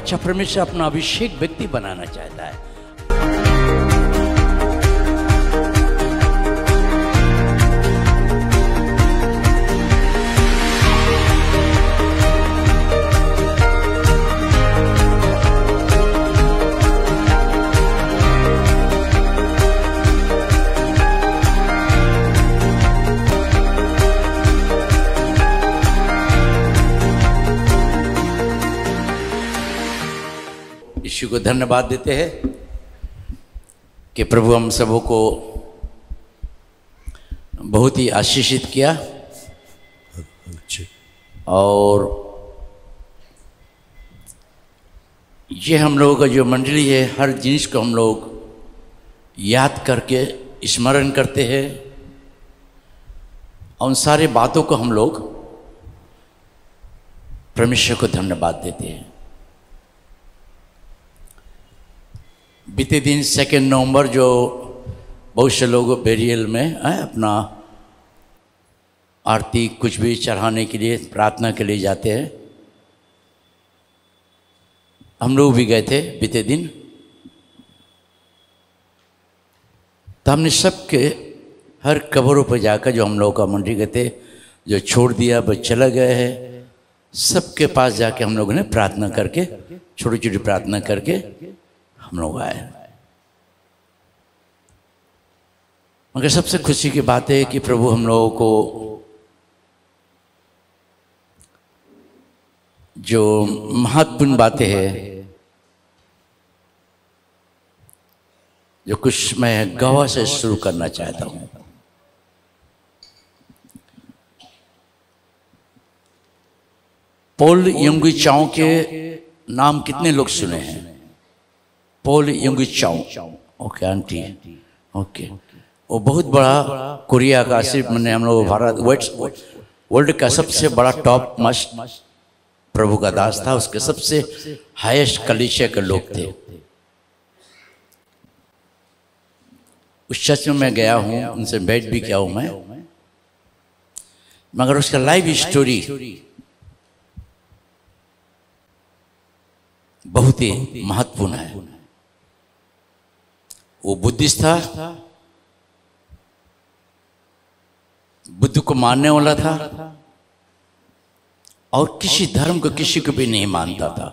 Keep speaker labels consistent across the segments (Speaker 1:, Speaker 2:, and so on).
Speaker 1: अच्छा परमेश्वर अपना अभिषेक व्यक्ति बनाना चाहता है। यीशु को धन्यवाद देते हैं कि प्रभु हम सबों को बहुत ही आशीषित किया और ये हम लोगों का जो मंडली है हर जिनिस को हम लोग याद करके स्मरण करते हैं और उन सारे बातों को हम लोग परमेश्वर को धन्यवाद देते हैं। बीते दिन 2 नवंबर जो बहुत से लोग बेरियल में अपना आरती कुछ भी चढ़ाने के लिए प्रार्थना के लिए जाते हैं, हम लोग भी गए थे बीते दिन। तो हमने सबके हर कब्रों पर जाकर जो हम लोग का मंडली गए थे, जो छोड़ दिया वो चला गए हैं, सबके पास जाके हम लोगों ने प्रार्थना करके छोटी छोटी प्रार्थना करके हम लोग आए। मगर सबसे खुशी की बात है कि प्रभु हम लोगों को जो महत्वपूर्ण बातें हैं, जो कुछ मैं गवाह से शुरू करना चाहता हूं। पॉल यंगी चाओ के नाम कितने लोग सुने हैं? पॉल यंगी चाओ, ओके आंटी, ओके। वो बहुत बड़ा कोरिया का, सिर्फ मैंने हम लोग भारत वर्ल्ड का सबसे बड़ा टॉप मस्ट प्रभु का दास था। उसके सबसे हाईएस्ट कलीसिया के लोग थे। उस चर्च में मैं गया हूँ, उनसे भेंट भी किया हूँ मैं, मगर उसका लाइव स्टोरी बहुत ही महत्वपूर्ण है। वो बुद्धिस्ट था, बुद्ध को मानने वाला था और किसी धर्म को किसी को भी नहीं मानता था।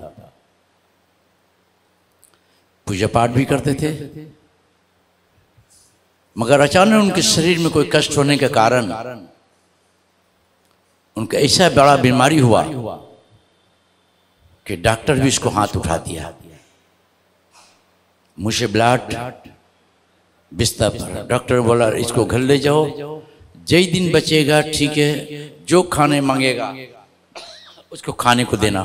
Speaker 1: पूजा पाठ भी करते थे, मगर अचानक उनके शरीर में कोई कष्ट होने के कारण उनका ऐसा बड़ा बीमारी हुआ कि डॉक्टर भी इसको हाथ उठा दिया। मुझे ब्लड बिस्तर पर, डॉक्टर ने बोला इसको घर ले जाओ, जय दिन बचेगा ठीक है, जो खाने मांगेगा उसको खाने को देना।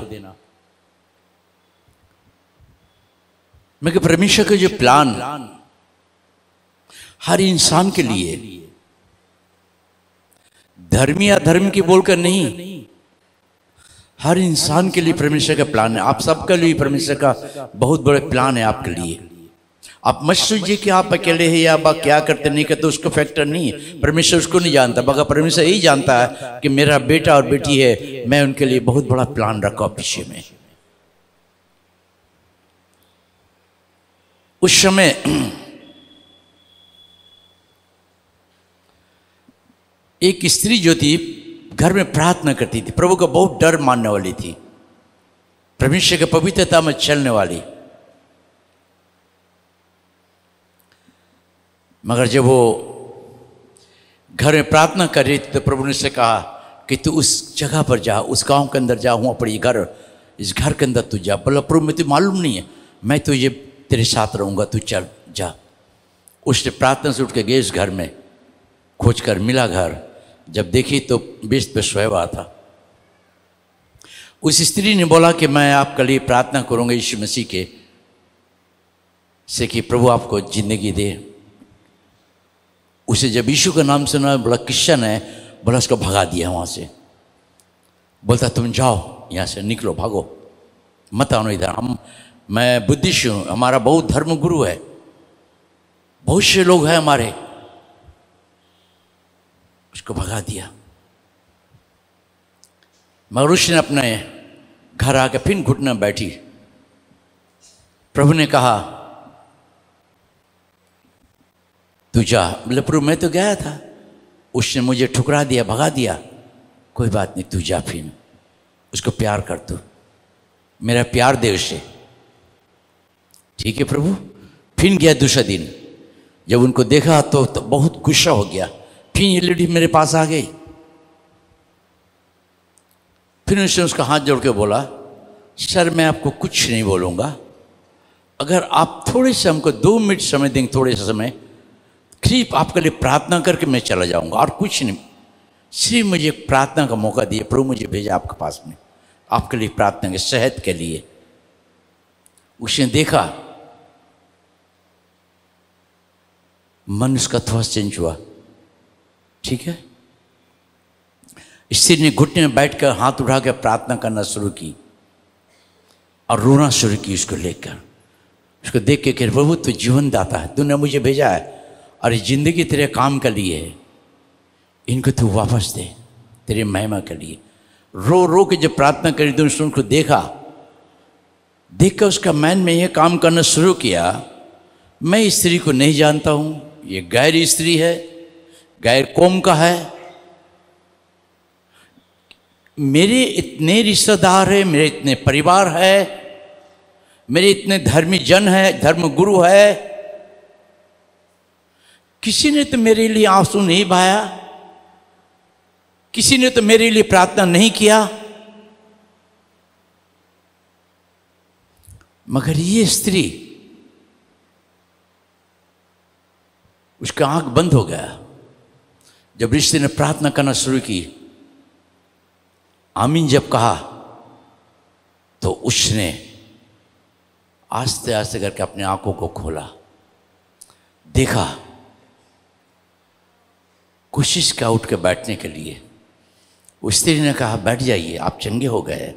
Speaker 1: मगर परमेश्वर का जो प्लान हर इंसान के लिए, धर्मी या धर्म की बोलकर नहीं, हर इंसान के लिए परमेश्वर का प्लान है। आप सबके लिए परमेश्वर का बहुत बड़ा प्लान है आपके लिए। आप मत सोचिए कि आप अकेले हैं या आप क्या करते नहीं करते, उसको फैक्टर नहीं है। परमेश्वर उसको नहीं जानता, मगर परमेश्वर यही जानता है कि मेरा बेटा और बेटी है, मैं उनके लिए बहुत बड़ा प्लान रखा पीछे में। उस समय एक स्त्री जो थी घर में प्रार्थना करती थी, प्रभु का बहुत डर मानने वाली थी, परमेश्वर की पवित्रता में चलने वाली। मगर जब वो घर में प्रार्थना कर रही थी तो प्रभु ने से कहा कि तू उस जगह पर जा, उस गांव के अंदर जा, हूँ अपने घर, इस घर के अंदर तू जा। बोला प्रभु मुझे मालूम नहीं है, मैं तो ये तेरे साथ रहूँगा, तू चल जा। उसने प्रार्थना से उठ के गए उस घर में, खोज कर मिला घर। जब देखी तो बिस्तर पे सोया हुआ था। उस स्त्री ने बोला कि मैं आपके लिए प्रार्थना करूँगा यीशु मसीह के से कि प्रभु आपको जिंदगी दे। उसे जब यीशु का नाम सुना, बोला क्रिश्चियन है, बोला उसको भगा दिया वहाँ से। बोलता तुम जाओ यहाँ से, निकलो, भागो, मत आओ इधर। मैं बुद्धिस्ट हूँ, हमारा बहुत धर्म गुरु है, बहुत से लोग हैं हमारे। उसको भगा दिया। मगर उसने अपने घर आके फिर घुटने बैठी प्रभु ने कहा तू जा। बोले प्रभु मैं तो गया था, उसने मुझे ठुकरा दिया, भगा दिया। कोई बात नहीं, तू जा, फिर उसको प्यार कर, तू मेरा प्यार दे उसे। ठीक है प्रभु। फिर गया दूसरा दिन, जब उनको देखा तो बहुत गुस्सा हो गया। फिर ये लेडी मेरे पास आ गई। फिर उसने उसका हाथ जोड़ के बोला, सर मैं आपको कुछ नहीं बोलूँगा, अगर आप थोड़े से हमको 2 मिनट समय देंगे, थोड़े से समय, सिर्फ आपके लिए प्रार्थना करके मैं चला जाऊँगा, और कुछ नहीं। सिर्फ मुझे एक प्रार्थना का मौका दिए, प्रभु मुझे भेजा आपके पास में, आपके लिए प्रार्थना के, सेहत के लिए। उसने देखा, मन उसका थोड़ा चेंज हुआ। ठीक है। स्त्री ने घुटने में बैठकर हाथ उठा कर प्रार्थना करना शुरू की और रोना शुरू की उसको लेकर। उसको देख के कह, प्रभु तू जीवन दाता है, तूने मुझे भेजा है और ये जिंदगी तेरे काम के लिए है, इनको तू वापस दे तेरे महिमा के लिए। रो रो के जब प्रार्थना करी तो उसने उनको देखा, देख कर उसका मन में यह काम करना शुरू किया, मैं इस स्त्री को नहीं जानता हूँ, ये गैर स्त्री है, गैर कौम का है, मेरे इतने रिश्तेदार है, मेरे इतने परिवार है, मेरे इतने धर्मी जन है, धर्म गुरु है, किसी ने तो मेरे लिए आंसू नहीं बहाया, किसी ने तो मेरे लिए प्रार्थना नहीं किया। मगर ये स्त्री, उसका आंख बंद हो गया। जब रिश्ते ने प्रार्थना करना शुरू की, आमीन जब कहा, तो उसने आस्ते आस्ते करके अपने आंखों को खोला, देखा, कोशिश का उठ के बैठने के लिए। उस स्त्री ने कहा बैठ जाइए, आप चंगे हो गए,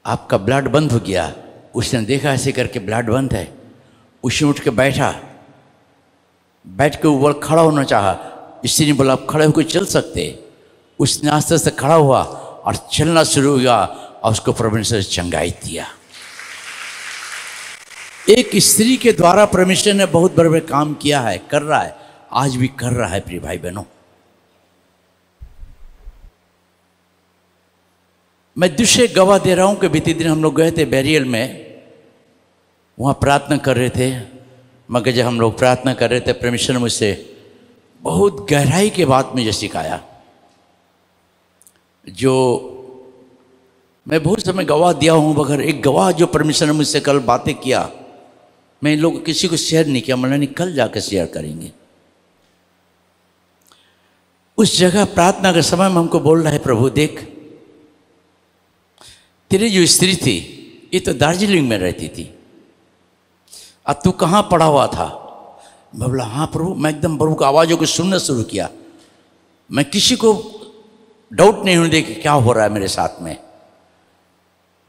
Speaker 1: आपका ब्लड बंद हो गया। उसने देखा ऐसे करके ब्लड बंद है, उसने उठ के बैठा, बैठ के ऊपर खड़ा होना चाहा। स्त्री ने बोला आप खड़े होकर चल सकते। उसने आस्ते आस्ते खड़ा हुआ और चलना शुरू हुआ और उसको परमेश्वर ने चंगाई दिया। एक स्त्री के द्वारा परमेश्वर ने बहुत बड़े बड़े काम किया है, कर रहा है, आज भी कर रहा है। प्रिय भाई बहनों, मैं दूसरे गवाह दे रहा हूं कि बीते दिन हम लोग गए थे बैरियल में, वहां प्रार्थना कर रहे थे। मगर जब हम लोग प्रार्थना कर रहे थे, परमेश्वर ने मुझसे बहुत गहराई के बात मुझे सिखाया, जो मैं बहुत समय गवाह दिया हूं, मगर एक गवाह जो परमेश्वर ने मुझसे कल बातें किया, मैं इन लोग किसी को शेयर नहीं किया, मैंने कल जाकर शेयर करेंगे। उस जगह प्रार्थना के समय में हमको बोल रहा है, प्रभु देख, तेरी जो स्त्री थी ये तो दार्जिलिंग में रहती थी, अब तू कहाँ पड़ा हुआ था? मैं बोला हाँ प्रभु। मैं एकदम प्रभु की आवाज़ों को सुनना शुरू किया। मैं किसी को डाउट नहीं होने दे कि क्या हो रहा है मेरे साथ में।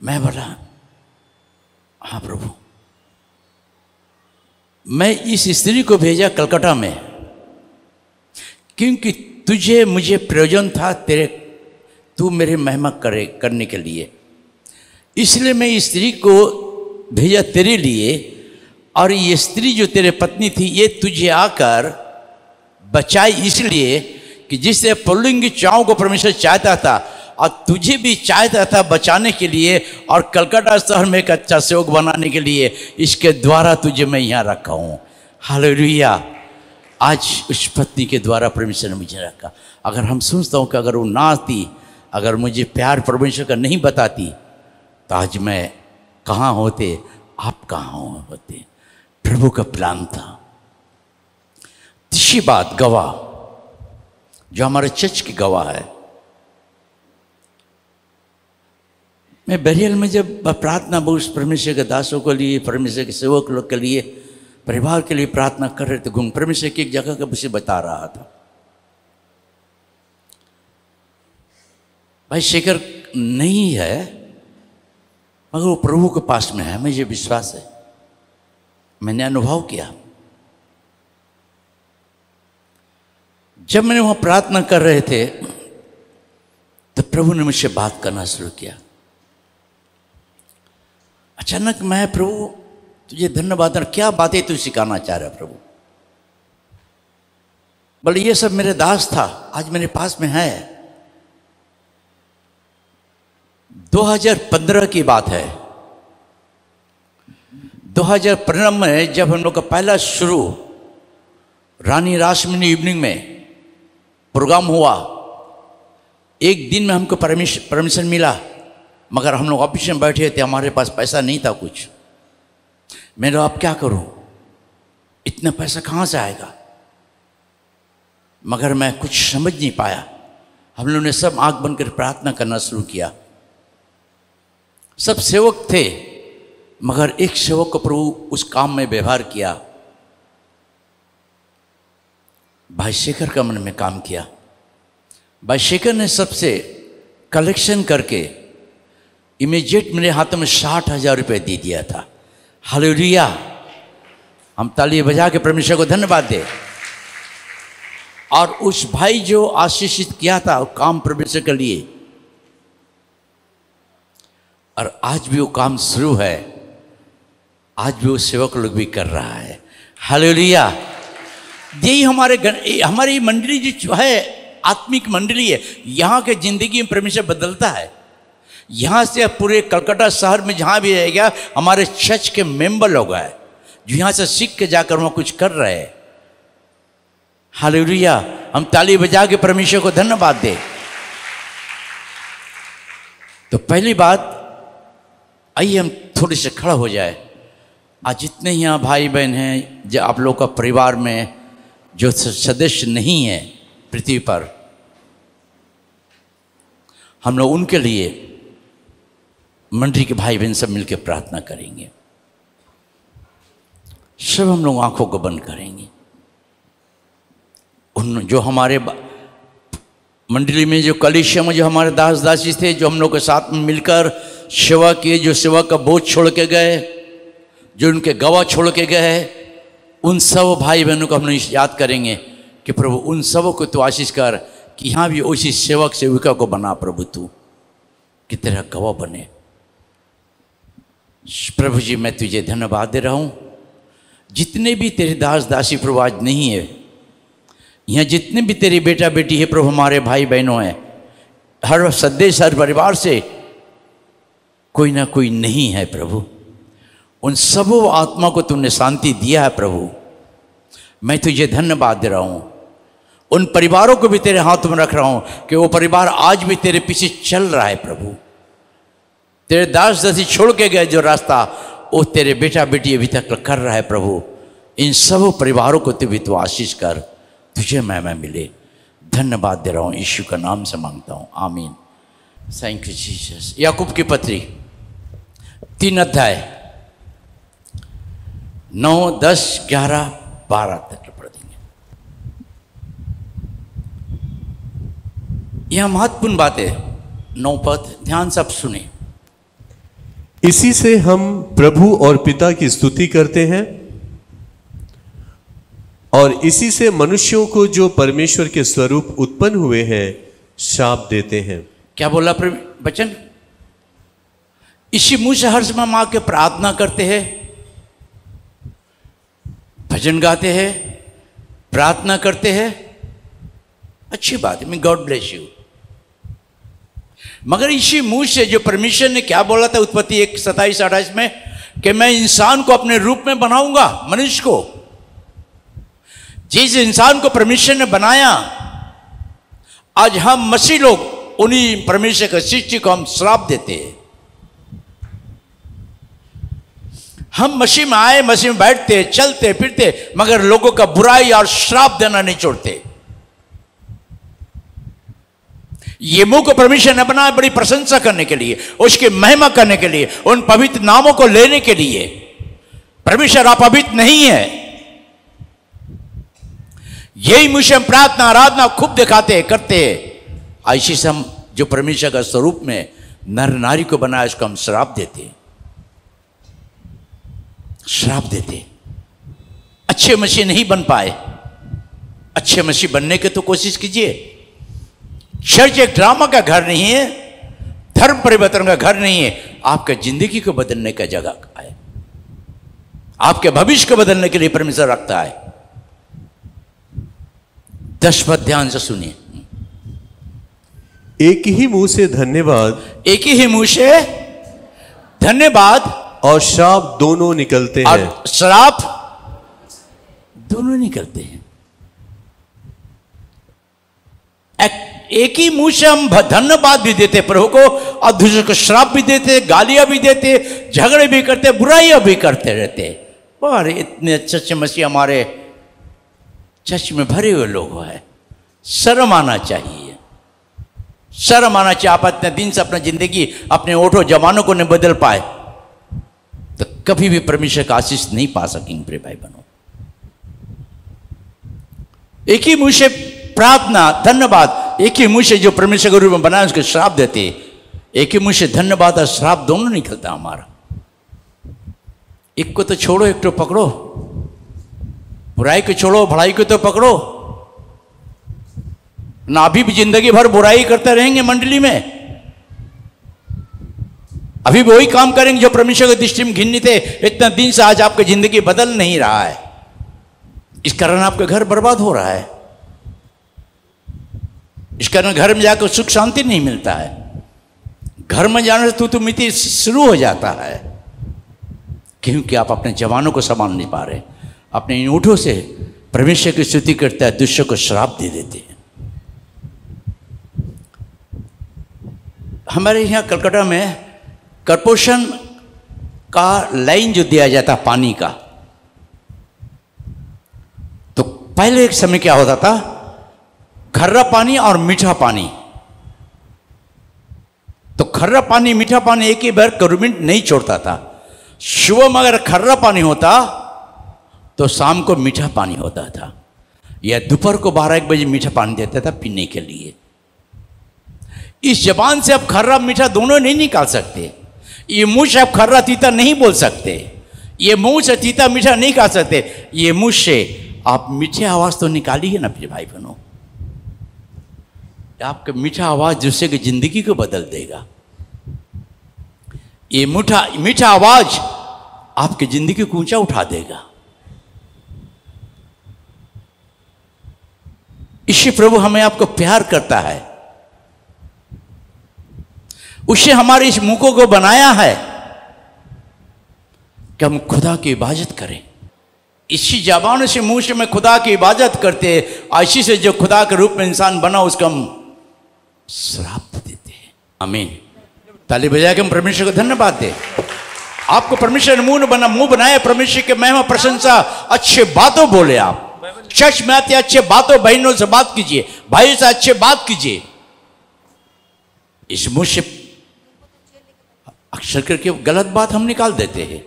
Speaker 1: मैं बोला हाँ प्रभु। मैं इस स्त्री को भेजा कलकत्ता में, क्योंकि तुझे मुझे प्रयोजन था, तू मेरे महिमा करने के लिए, इसलिए मैं इस स्त्री को भेजा तेरे लिए। और ये स्त्री जो तेरे पत्नी थी, ये तुझे आकर बचाई इसलिए कि जिससे पुल्लिंग की चाहों को परमेश्वर चाहता था और तुझे भी चाहता था बचाने के लिए, और कलकत्ता शहर में एक अच्छा सेवक बनाने के लिए। इसके द्वारा तुझे मैं यहाँ रखा हूँ। हालेलुया। आज उस पत्नी के द्वारा परमेश्वर ने मुझे रखा। अगर हम सोचता हूँ कि अगर वो ना आती, अगर मुझे प्यार परमेश्वर का नहीं बताती, तो आज मैं कहाँ होते, आप कहाँ होते। प्रभु का प्लान था। तीसरी बात, गवाह, जो हमारे चर्च की गवाह है। मैं बैरियल में जब प्रार्थना बहुत परमेश्वर के दासों के लिए, परमेश्वर के सेवक लोग के लिए, परिवार के लिए प्रार्थना कर रहे थे, घूम परमेश्वर की एक जगह का मुझे बता रहा था। भाई शेखर नहीं है, मगर वो प्रभु के पास में है, मुझे विश्वास है, मैंने अनुभव किया। जब मैंने वहां प्रार्थना कर रहे थे, तो प्रभु ने मुझसे बात करना शुरू किया। अचानक मैं प्रभु तुझे धन्यवाद, क्या बातें तू सिखाना चाह रहा प्रभु? बोले ये सब मेरे दास था, आज मेरे पास में है। 2015 की बात है। 2015 में जब हम लोग का पहला शुरू रानी रासमणी इवनिंग में प्रोग्राम हुआ, एक दिन में हमको परमिशन मिला, मगर हम लोग ऑफिस में बैठे थे, हमारे पास पैसा नहीं था कुछ। मैंने अब क्या करूं, इतना पैसा कहाँ से आएगा? मगर मैं कुछ समझ नहीं पाया। हम लोगों ने सब आंख बंद कर प्रार्थना करना शुरू किया। सब सेवक थे, मगर एक सेवक को प्रभु उस काम में व्यवहार किया। भाई शेखर का मन में काम किया। भाई शेखर ने सबसे कलेक्शन करके इमीडिएट मेरे हाथों में 60,000 रुपये दे दिया था। हालेलुया! हम ताली बजा के परमेश्वर को धन्यवाद दे। और उस भाई जो आशीषित किया था वो काम परमेश्वर के लिए, और आज भी वो काम शुरू है। आज भी वो सेवक लोग भी कर रहा है। हालेलुया! यही हमारी मंडली जो है, आत्मिक मंडली है। यहाँ के जिंदगी में परमेश्वर बदलता है। यहाँ से पूरे कलकत्ता शहर में जहाँ भी रहेगा, हमारे चर्च के मेंबर लोग हैं जो यहाँ से सीख के जाकर वहाँ कुछ कर रहे हैं। हालेलुया! हम ताली बजा के परमेश्वर को धन्यवाद दें। तो पहली बात, आइए हम थोड़ी से खड़ा हो जाए। आज जितने यहाँ भाई बहन हैं, जो आप लोग का परिवार में जो सदस्य नहीं है पृथ्वी पर, हम लोग उनके लिए मंडली के भाई बहन सब मिलकर प्रार्थना करेंगे। सब हम लोग आंखों को बंद करेंगे। उन जो हमारे मंडली में जो कलीसिया में जो हमारे दास दासी थे, जो हम लोग के साथ में मिलकर सेवा किए, जो सेवा का बोझ छोड़ के गए, जो उनके गवाह छोड़ के गए, उन सब भाई बहनों को हम लोग याद करेंगे कि प्रभु उन सबों को तो आशीष कर कि यहाँ भी उसी सेवक सेविका को बना प्रभु, तू कि तेरा गवाह बने। प्रभु जी, मैं तुझे धन्यवाद दे रहा हूँ। जितने भी तेरे दास दासी प्रभु आज नहीं है यहाँ, जितने भी तेरी बेटा बेटी है प्रभु, हमारे भाई बहनों हैं, हर सदस्य हर परिवार से कोई ना कोई नहीं है प्रभु। उन सबों आत्मा को तूने शांति दिया है प्रभु। मैं तुझे धन्यवाद दे रहा हूँ। उन परिवारों को भी तेरे हाथ में रख रहा हूँ कि वो परिवार आज भी तेरे पीछे चल रहा है प्रभु। तेरे दास दासी छोड़ के गए जो रास्ता, वो तेरे बेटा बेटी अभी तक कर रहा है प्रभु। इन सब परिवारों को तू भी तो आशीष कर, तुझे मैं मिले। धन्यवाद दे रहा हूँ, यीशु का नाम से मांगता हूँ, आमीन। Thank you Jesus. याकूब की पत्री 3 अध्याय 9, 10, 11, 12 तक पढ़ देंगे। यह महत्वपूर्ण बात है। 9 पद ध्यान से आप सुने।
Speaker 2: इसी से हम प्रभु और पिता की स्तुति करते हैं और इसी से मनुष्यों को जो परमेश्वर के स्वरूप उत्पन्न हुए हैं शाप देते हैं। क्या बोला वचन?
Speaker 1: इसी मुंह से हर समय मां के प्रार्थना करते हैं, भजन गाते हैं, प्रार्थना करते हैं। अच्छी बात है, मैं गॉड ब्लेस यू। मगर इसी मुंह से जो परमेश्वर ने क्या बोला था उत्पत्ति 1, 27, 28 में कि मैं इंसान को अपने रूप में बनाऊंगा, मनुष्य को। जिस इंसान को परमेश्वर ने बनाया, आज हम मसीह लोग उन्हीं परमेश्वर के सृष्टि को हम श्राप देते हैं। हम मसीह में आए, मसीह में बैठते, चलते फिरते, मगर लोगों का बुराई और श्राप देना नहीं छोड़ते। ये मुंह को परमेश्वर ने बनाया बड़ी प्रशंसा करने के लिए, उसकी महिमा करने के लिए, उन पवित्र नामों को लेने के लिए। परमेश्वर अपवित्र नहीं है। यही मुझे हम प्रार्थना आराधना खूब दिखाते करते हैं। ऐसे से हम जो परमेश्वर का स्वरूप में नर नारी को बनाया, उसको हम श्राप देते, श्राप देते। अच्छे मसीह नहीं बन पाए। अच्छे मसीह बनने की तो कोशिश कीजिए। चर्च एक ड्रामा का घर नहीं है, धर्म परिवर्तन का घर नहीं है। आपके जिंदगी को बदलने का जगह है, आपके भविष्य को बदलने के लिए परमेश्वर रखता है। 10 पद ध्यान से सुनिए।
Speaker 2: एक ही मुंह से धन्यवाद,
Speaker 1: एक ही मुंह से धन्यवाद
Speaker 2: और श्राप दोनों निकलते हैं।
Speaker 1: और श्राप दोनों निकलते हैं। एक ही मुंह से हम धन्यवाद भी देते प्रभु को, और दूसरे को श्राप भी देते, गालियां भी देते, झगड़े भी करते, बुराइयां भी करते रहते। पर इतने अच्छे मसीह हमारे चर्च में भरे हुए लोग हैं। शर्म आना चाहिए, शर्म आना चाहिए। आप इतने दिन से अपना जिंदगी अपने ओठों जवानों को नहीं बदल पाए तो कभी भी परमेश्वर का आशीष नहीं पा सकेंगे। प्रिय भाई बहनों, एक ही मुंह से प्रार्थना धन्यवाद, एक ही मुंह से जो परमेश्वर के रूप में बनाया उसको श्राप देते। एक ही मुंह से धन्यवाद और श्राप दोनों निकलता हमारा। एक को तो छोड़ो, एक तो पकड़ो। बुराई को छोड़ो, भलाई को तो पकड़ो ना। अभी भी जिंदगी भर बुराई करते रहेंगे मंडली में, अभी भी वही काम करेंगे जो परमेश्वर की दृष्टि में घिन्नी थे। इतना दिन से आज आपकी जिंदगी बदल नहीं रहा है, इस कारण आपका घर बर्बाद हो रहा है। इस कारण घर में जाकर सुख शांति नहीं मिलता है। घर में जाने से तू मिति शुरू हो जाता है, क्योंकि आप अपने जवानों को संभाल नहीं पा रहे। अपने इन ऊँटों से परमेश्वर की स्तुति करता है, दुष्ट को श्राप दे देते हैं। हमारे यहाँ कलकत्ता में कॉर्पोरेशन का लाइन जो दिया जाता पानी का, तो पहले एक समय क्या होता था, खर्रा पानी और मीठा पानी। तो खर्रा पानी मीठा पानी एक ही बार गवर्नमेंट नहीं छोड़ता था। सुबह में अगर खर्रा पानी होता तो शाम को मीठा पानी होता था, या दोपहर को 12-1 बजे मीठा पानी देता था पीने के लिए। इस जबान से आप खर्रा मीठा दोनों नहीं निकाल सकते। ये मुंह से आप खर्रा तीता नहीं बोल सकते, ये मुंह से तीता मीठा नहीं खा सकते। ये मुंह से आप मीठे आवाज तो निकालिए ना प्रिय भाई बहनों। आपका मीठा आवाज दूसरे की जिंदगी को बदल देगा। ये मीठा आवाज आपकी जिंदगी को ऊंचा उठा देगा। इससे प्रभु हमें आपको प्यार करता है, उससे हमारे इस मुखों को बनाया है कि हम खुदा की इबादत करें। इसी जबान से मुंह से मैं खुदा की इबादत करते, इसी से जो खुदा के रूप में इंसान बना उसका हम श्राप देते हैं। आमीन। ताली बजा के हम परमेश्वर को धन्यवाद दें। आपको परमेश्वर ने मुंह बनाया, परमेश्वर के महिमा प्रशंसा अच्छे बातों बोले। आप चर्च में आते अच्छे बातों, बहनों से बात कीजिए, भाई से अच्छे बात कीजिए। इस मुंह से अक्सर करके गलत बात हम निकाल देते हैं,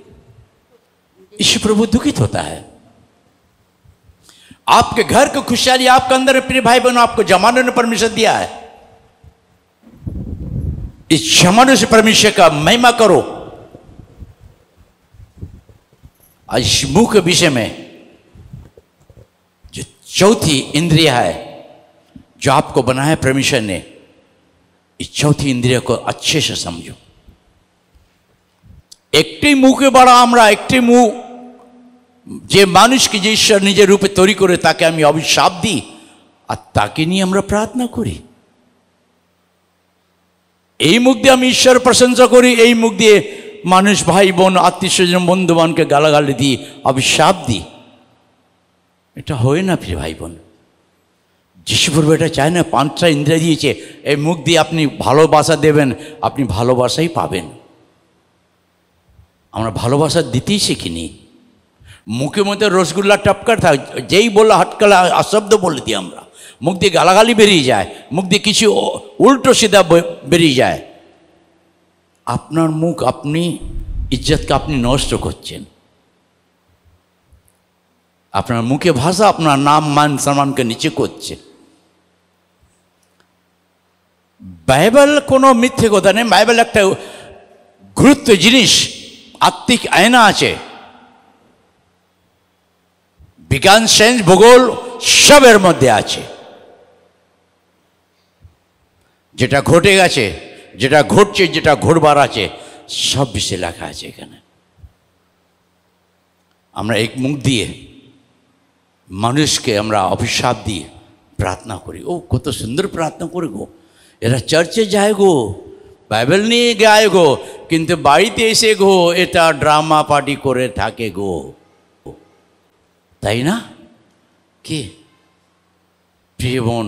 Speaker 1: इससे प्रभु दुखित होता है। आपके घर को खुशहाली आपके अंदर प्रिय भाई बहनों आपको जमानों ने परमेश्वर दिया है। इस जमानों से परमेश्वर का महिमा करो। आज इस मुंह के विषय में जो चौथी इंद्रिय है जो आपको बनाया परमेश्वर ने, इस चौथी इंद्रिय को अच्छे से समझो। एकटी मुखे बड़ा আমরা একটি মুখ যে মানুষকে যে ঈশ্বর নিজের রূপে তৈরি করে তাকে আমি অভিশাপ দিই আর তাকে নিয়ে আমরা প্রার্থনা করি। এই মুখ দিয়ে আমি ঈশ্বর প্রশংসা করি, এই মুখ দিয়ে মানুষ ভাই বোন আত্মীয় স্বজন বন্ধু বান্ধবকে গালাগালি দিই, অভিশাপ দিই। এটা হয় না প্রিয় ভাই বোন। যিশু প্রভু এটা চায় না। 5টা ইন্দ্রিয় দিয়েছে, এই মুখ দিয়ে আপনি ভালোবাসা দেবেন, আপনি ভালোবাসাই পাবেন। আমরা ভালোবাসা দিতেই শিখিনি। মুখের মধ্যে রসগোল্লা টপকার থাকে, যেই বললো হটকালা অশব্দ বলে দিই আমরা। মুখ দিয়ে গালাগালি বেরিয়ে যায়, মুখ দিয়ে কিছু উল্টো সিধা বেরিয়ে যায়। আপনার মুখ আপনি ইজ্জতকে আপনি নষ্ট করছেন। আপনার মুখে ভাষা আপনার নাম মান সম্মানকে নিচে করছে। বাইবেল কোনো মিথ্যে কথা নেই, বাইবেল একটা গুরুত্ব জিনিস, আত্মিক আয়না আছে। বিজ্ঞান সায়েন্স ভূগোল সবের মধ্যে আছে। যেটা ঘটে গেছে, যেটা ঘটছে, যেটা ঘটবার আছে, সব বিষয় লেখা আছে এখানে। আমরা এক মুখ দিয়ে মানুষকে আমরা অভিশাপ দিয়ে প্রার্থনা করি। ও কত সুন্দর প্রার্থনা করে গো, এরা চার্চে যায় গো, বাইবেল নিয়ে গায় গো, কিন্তু বাড়িতে এসে গো এটা ড্রামা পার্টি করে থাকে গো, তাই না? কি প্রিয় বোন,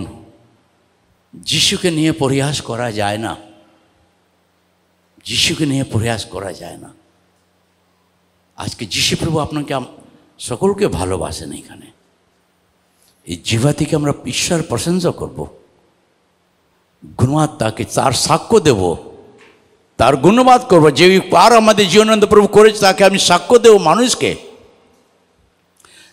Speaker 1: যিশুকে নিয়ে পরিহাস করা যায় না, যিশুকে নিয়ে পরিহাস করা যায় না। আজকে যিশু প্রভু আপনাকে সকলকে ভালোবাসেন। এখানে এই জিহ্বা থেকে আমরা ঈশ্বর প্রশংসা করব, গুণবাদ তাকে তার সাক্ষ্য দেব, তার গুণবাদ করবো। যে পার আমাদের জীবনানন্দ প্রভু করেছে তাকে আমি সাক্ষ্য দেব মানুষকে।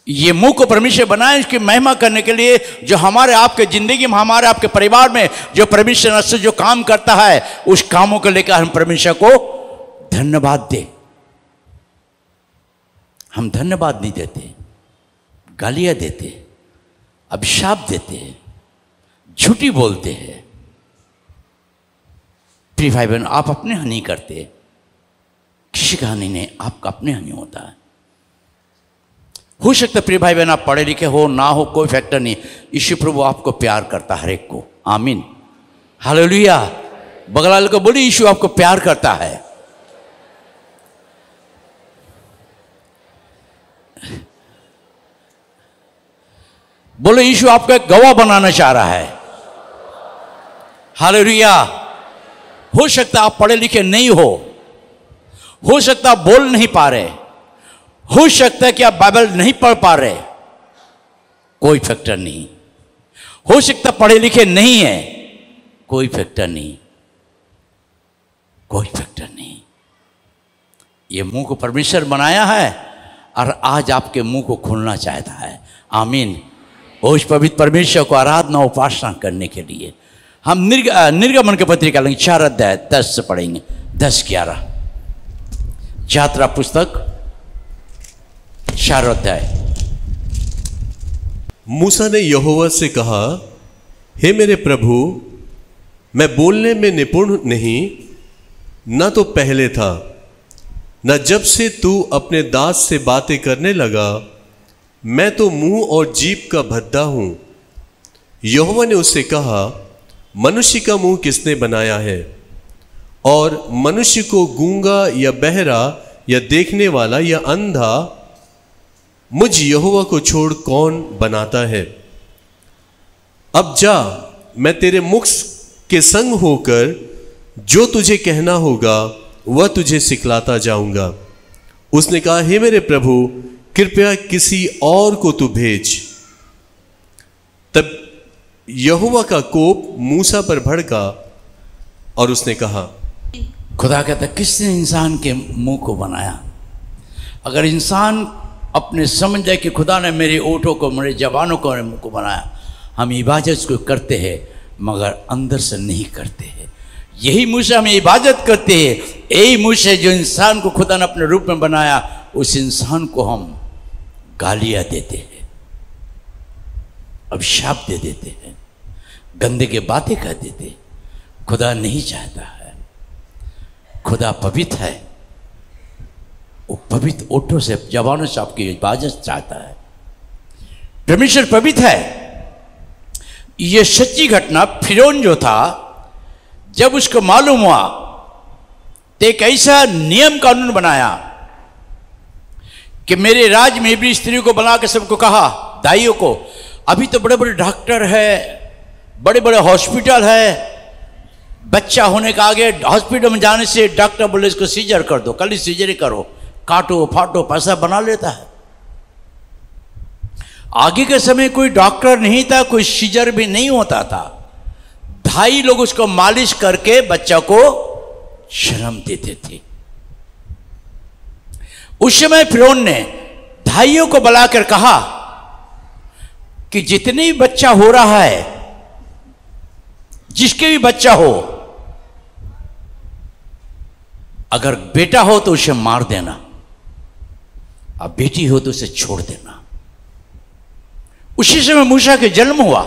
Speaker 1: ये मुंह को परमेश्वर बनाए इसकी महिमा करने के लिए, जो हमारे आपके ज़िंदगी में, हमारे आपके परिवार में जो परमेश्वर से जो काम करता है, उस कामों को लेकर हम परमेश्वर को धन्यवाद दें। हम धन्यवाद नहीं देते, गालियाँ देते, अभिशाप देते हैं, झूठी बोलते हैं। प्रिय भाई बहन, आप अपने हानि करते, किसी का हानि नहीं, आपका अपने हानि होता है। हो सकता है प्रिय भाई बहन आप पढ़े लिखे हो ना हो, कोई फैक्टर नहीं, यीशु प्रभु आपको प्यार करता हर एक को। आमीन, हालेलुया। बगल वाले को बोलिए यीशु आपको प्यार करता है। बोलो यीशु आपका एक गवाह बनाना चाह रहा है। हालेलुया। हो सकता आप पढ़े लिखे नहीं हो सकता आप बोल नहीं पा रहे, हो सकता है कि आप बाइबल नहीं पढ़ पा रहे, कोई फैक्टर नहीं। हो सकता पढ़े लिखे नहीं है, कोई फैक्टर नहीं, कोई फैक्टर नहीं। ये मुंह को परमेश्वर बनाया है और आज आपके मुंह को खोलना चाहता है। आमीन। उस पवित्र परमेश्वर को आराधना उपासना करने के लिए हम निर्गमन की पत्रिका लेंगे 4 अध्याय 10 से पढ़ेंगे, 10-11। यात्रा पुस्तक 4 अध्याय।
Speaker 2: मूसा ने यहोवा से कहा, हे मेरे प्रभु, मैं बोलने में निपुण नहीं, न तो पहले था, न जब से तू अपने दास से बातें करने लगा। मैं तो मुंह और जीभ का भद्दा हूं। यहोवा ने उससे कहा, मनुष्य का मुंह किसने बनाया है, और मनुष्य को गूंगा या बहरा या देखने वाला या अंधा मुझ यहोवा को छोड़ कौन बनाता है। अब जा, मैं तेरे मुख के संग होकर जो तुझे कहना होगा वह तुझे सिखलाता जाऊंगा। उसने कहा, हे मेरे प्रभु, कृपया किसी और को तू भेज। तब यहोवा का कोप मूसा पर भड़का और उसने कहा,
Speaker 1: खुदा कहता किसने इंसान के मुंह को बनाया। अगर इंसान अपने समझ जाए कि खुदा ने मेरे ओठों को, मेरे जवानों को, मेरे मुंह को बनाया, हम इबादत को करते हैं मगर अंदर से नहीं करते हैं। यही मुंह से हम इबादत करते हैं, यही मुंह से जो इंसान को खुदा ने अपने रूप में बनाया, उस इंसान को हम गालियाँ देते हैं, अभिशाप दे देते हैं, गंदे के बातें कर देते हैं। खुदा नहीं चाहता है। खुदा पवित्र है, वो पवित्र ओठों से, जवानों से आपकी इबादत चाहता है। परमेश्वर पवित्र है। ये सच्ची घटना फिरौन जो था, जब उसको मालूम हुआ तो एक ऐसा नियम कानून बनाया कि मेरे राज्य में इब्री स्त्रियों को बुला के सबको कहा, दाइयों को, अभी तो बड़े बड़े डॉक्टर है, बड़े बड़े हॉस्पिटल है, बच्चा होने का आगे हॉस्पिटल में जाने से डॉक्टर बोले इसको सीजर कर दो, कल ही सीजर करो, काटो फाटो, पैसा बना लेता है। आगे के समय कोई डॉक्टर नहीं था, कोई सीजर भी नहीं होता था। 2.5 लोग उसको मालिश करके बच्चा को जन्म देते थे। उस समय फिरौन ने 2.5 को बुलाकर कहा कि जितने भी बच्चा हो रहा है, जिसके भी बच्चा हो, अगर बेटा हो तो उसे मार देना, अब बेटी हो तो उसे छोड़ देना। उसी समय मूसा के जन्म हुआ।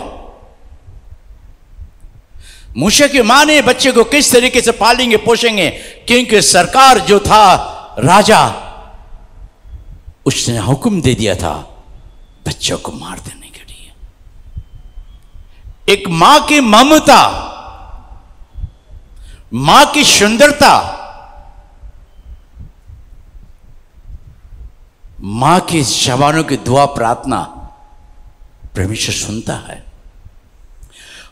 Speaker 1: मूसा की मां ने बच्चे को किस तरीके से पालेंगे पोषेंगे, क्योंकि सरकार जो था राजा, उसने हुक्म दे दिया था बच्चों को मार देने के लिए। एक मां की ममता, मां की सुंदरता, मां की जवानों की दुआ प्रार्थना परमेश्वर सुनता है।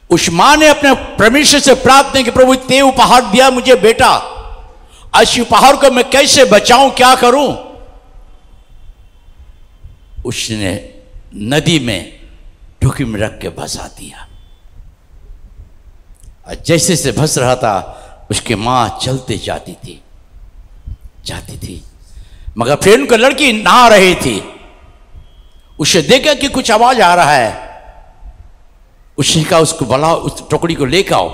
Speaker 1: उस मां ने अपने परमेश्वर से प्रार्थना की, प्रभु ते उपहार दिया मुझे बेटा, आज उपहार को मैं कैसे बचाऊं, क्या करूं? उसने नदी में डुबकी में रख के भसा दिया। जैसे से भस रहा था उसकी मां चलते जाती थी, मगर फिर उनकी लड़की नहा रही थी। उसे देखा कि कुछ आवाज आ रहा है, उसने कहा उसको बुलाओ, उस टोकरी को लेकर आओ।